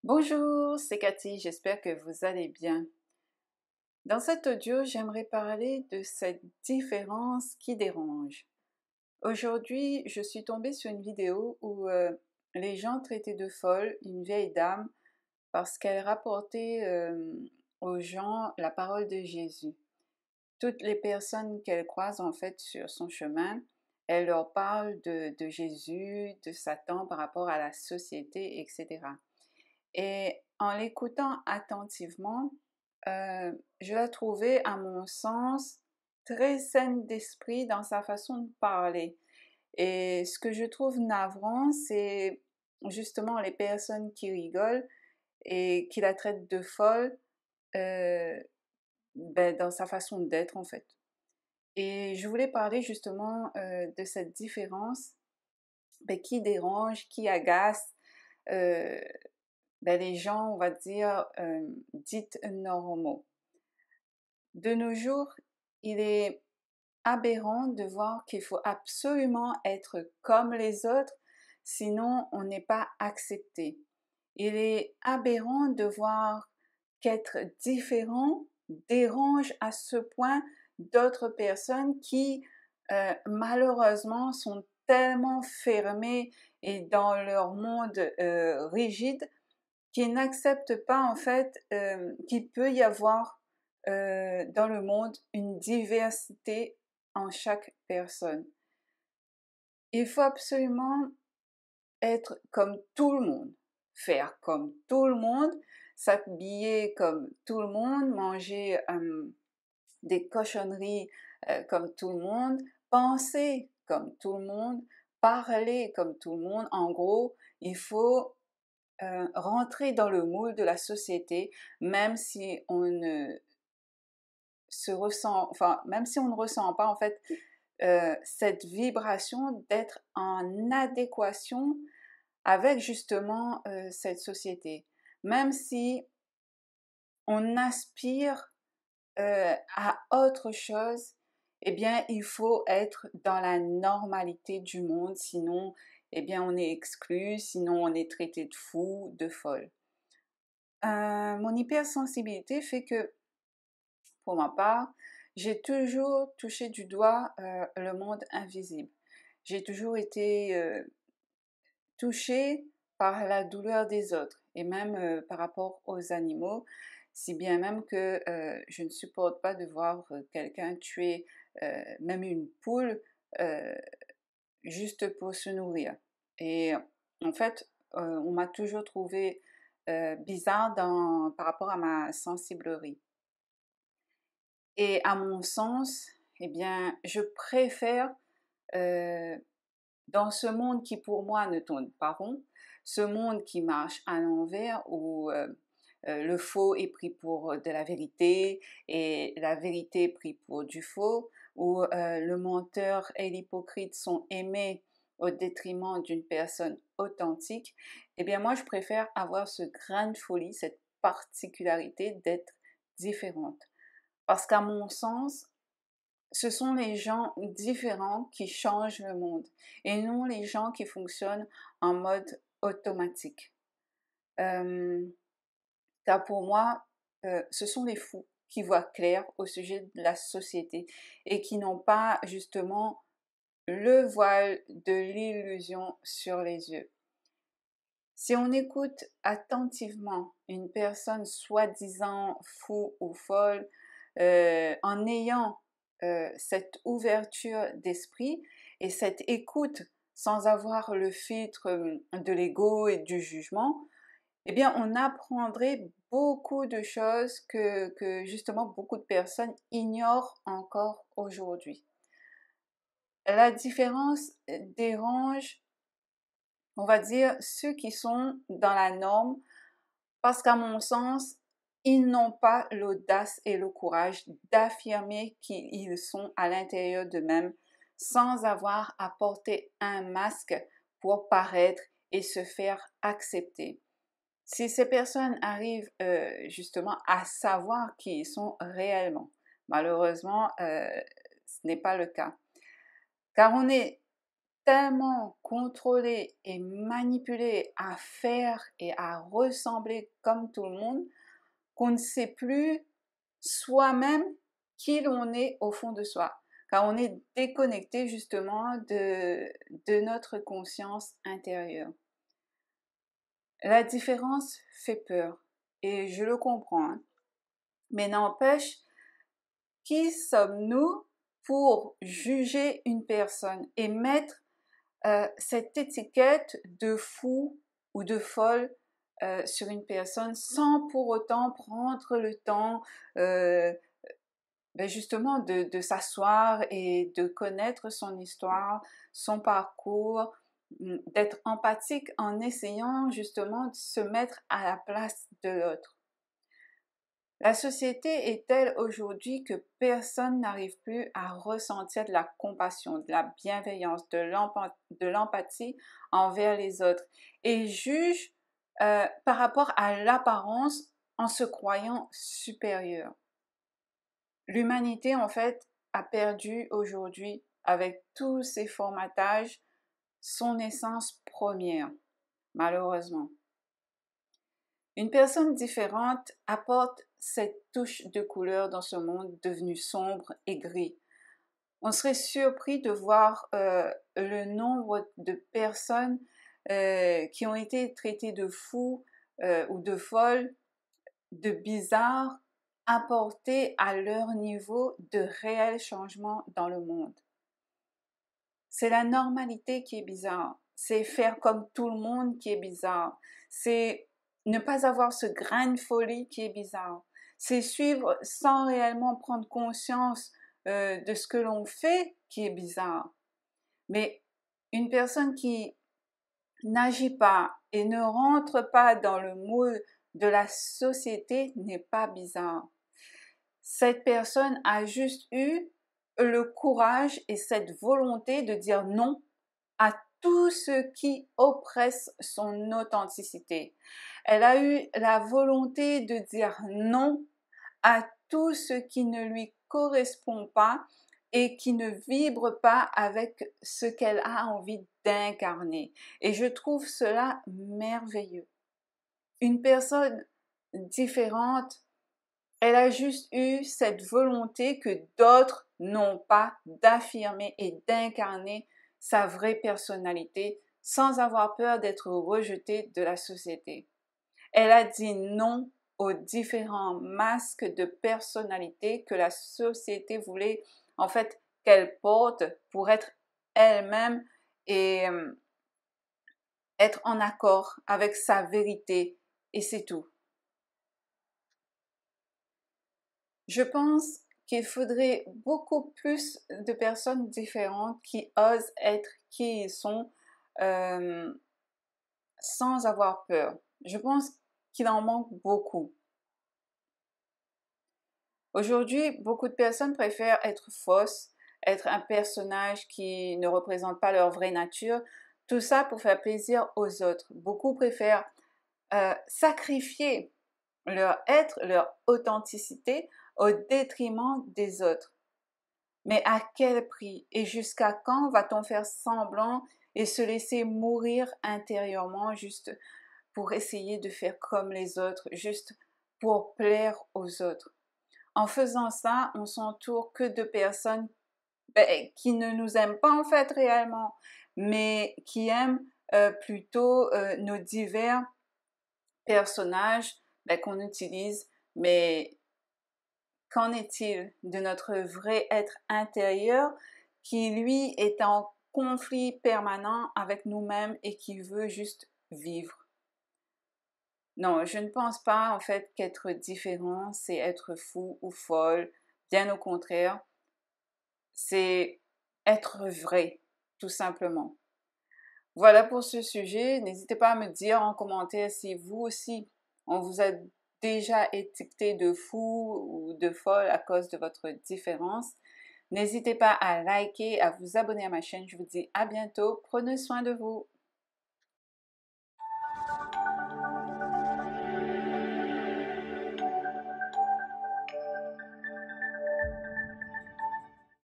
Bonjour, c'est Cathy, j'espère que vous allez bien. Dans cet audio, j'aimerais parler de cette différence qui dérange. Aujourd'hui, je suis tombée sur une vidéo où les gens traitaient de folle une vieille dame parce qu'elle rapportait aux gens la parole de Jésus. Toutes les personnes qu'elle croise en fait sur son chemin, elle leur parle de Jésus, de Satan par rapport à la société, etc. Et en l'écoutant attentivement, je la trouvais, à mon sens, très saine d'esprit dans sa façon de parler. Et ce que je trouve navrant, c'est justement les personnes qui rigolent et qui la traitent de folle dans sa façon d'être en fait. Et je voulais parler justement de cette différence qui dérange, qui agace, euh, les gens, on va dire, dites normaux. De nos jours, il est aberrant de voir qu'il faut absolument être comme les autres, sinon on n'est pas accepté. Il est aberrant de voir qu'être différent dérange à ce point d'autres personnes qui, malheureusement, sont tellement fermées et dans leur monde rigide qui n'acceptent pas en fait qu'il peut y avoir dans le monde une diversité en chaque personne. Il faut absolument être comme tout le monde, faire comme tout le monde, s'habiller comme tout le monde, manger des cochonneries comme tout le monde, penser comme tout le monde, parler comme tout le monde. En gros, il faut rentrer dans le moule de la société, même si on ne se ressent, enfin, même si on ne ressent pas en fait cette vibration d'être en adéquation avec justement cette société. Même si on aspire à autre chose, eh bien, il faut être dans la normalité du monde, sinon, eh bien, on est exclu, sinon on est traité de fou, de folle. Mon hypersensibilité fait que, pour ma part, j'ai toujours touché du doigt le monde invisible. J'ai toujours été touchée par la douleur des autres et même par rapport aux animaux, si bien même que je ne supporte pas de voir quelqu'un tuer même une poule euh, juste pour se nourrir. Et en fait, on m'a toujours trouvé bizarre par rapport à ma sensiblerie. Et à mon sens, eh bien, je préfère, euh, dans ce monde qui pour moi ne tourne pas rond, ce monde qui marche à l'envers, où le faux est pris pour de la vérité et la vérité est prise pour du faux, où le menteur et l'hypocrite sont aimés au détriment d'une personne authentique, eh bien moi je préfère avoir ce grain de folie, cette particularité d'être différente. Parce qu'à mon sens, ce sont les gens différents qui changent le monde et non les gens qui fonctionnent en mode automatique. Euh, Car pour moi, ce sont les fous qui voient clair au sujet de la société et qui n'ont pas justement le voile de l'illusion sur les yeux. Si on écoute attentivement une personne soi-disant fou ou folle, en ayant cette ouverture d'esprit et cette écoute sans avoir le filtre de l'ego et du jugement, eh bien, on apprendrait beaucoup de choses que justement beaucoup de personnes ignorent encore aujourd'hui. La différence dérange, on va dire, ceux qui sont dans la norme parce qu'à mon sens, ils n'ont pas l'audace et le courage d'affirmer qui ils sont à l'intérieur d'eux-mêmes sans avoir à porter un masque pour paraître et se faire accepter. Si ces personnes arrivent justement à savoir qui ils sont réellement, malheureusement, ce n'est pas le cas. Car on est tellement contrôlés et manipulés à faire et à ressembler comme tout le monde qu'on ne sait plus soi-même qui l'on est au fond de soi, car on est déconnecté justement de notre conscience intérieure. La différence fait peur, et je le comprends, hein. Mais n'empêche, qui sommes-nous pour juger une personne et mettre cette étiquette de fou ou de folle sur une personne sans pour autant prendre le temps justement de s'asseoir et de connaître son histoire, son parcours, d'être empathique en essayant justement de se mettre à la place de l'autre. La société est telle aujourd'hui que personne n'arrive plus à ressentir de la compassion, de la bienveillance, de l'empathie envers les autres et juge par rapport à l'apparence en se croyant supérieur. L'humanité, en fait, a perdu aujourd'hui, avec tous ces formatages, son essence première, malheureusement. Une personne différente apporte cette touche de couleur dans ce monde devenu sombre et gris. On serait surpris de voir le nombre de personnes qui ont été traitées de fous ou de folles, de bizarres, apporter à leur niveau de réels changements dans le monde. C'est la normalité qui est bizarre, c'est faire comme tout le monde qui est bizarre, c'est ne pas avoir ce grain de folie qui est bizarre, c'est suivre sans réellement prendre conscience de ce que l'on fait qui est bizarre. Mais une personne qui n'agit pas et ne rentre pas dans le moule de la société n'est pas bizarre. Cette personne a juste eu le courage et cette volonté de dire non à tout ce qui oppresse son authenticité. Elle a eu la volonté de dire non à tout ce qui ne lui correspond pas et qui ne vibre pas avec ce qu'elle a envie d'incarner. Et je trouve cela merveilleux. Une personne différente, elle a juste eu cette volonté que d'autres n'ont pas d'affirmer et d'incarner sa vraie personnalité sans avoir peur d'être rejetée de la société. Elle a dit non aux différents masques de personnalité que la société voulait en fait qu'elle porte pour être elle-même et être en accord avec sa vérité, et c'est tout. Je pense qu'il faudrait beaucoup plus de personnes différentes qui osent être qui ils sont sans avoir peur. Je pense qu'il en manque beaucoup. Aujourd'hui, beaucoup de personnes préfèrent être fausses, être un personnage qui ne représente pas leur vraie nature, tout ça pour faire plaisir aux autres. Beaucoup préfèrent sacrifier leur être, leur authenticité au détriment des autres. Mais à quel prix? Et jusqu'à quand va-t-on faire semblant et se laisser mourir intérieurement juste pour essayer de faire comme les autres, juste pour plaire aux autres? En faisant ça, on s'entoure que de personnes qui ne nous aiment pas en fait réellement, mais qui aiment plutôt nos divers personnages qu'on utilise. Mais qu'en est-il de notre vrai être intérieur qui, lui, est en conflit permanent avec nous-mêmes et qui veut juste vivre? Non, je ne pense pas en fait qu'être différent, c'est être fou ou folle. Bien au contraire, c'est être vrai, tout simplement. Voilà pour ce sujet. N'hésitez pas à me dire en commentaire si vous aussi, on vous a déjà étiqueté de fou ou de folle à cause de votre différence. N'hésitez pas à liker, à vous abonner à ma chaîne. Je vous dis à bientôt. Prenez soin de vous.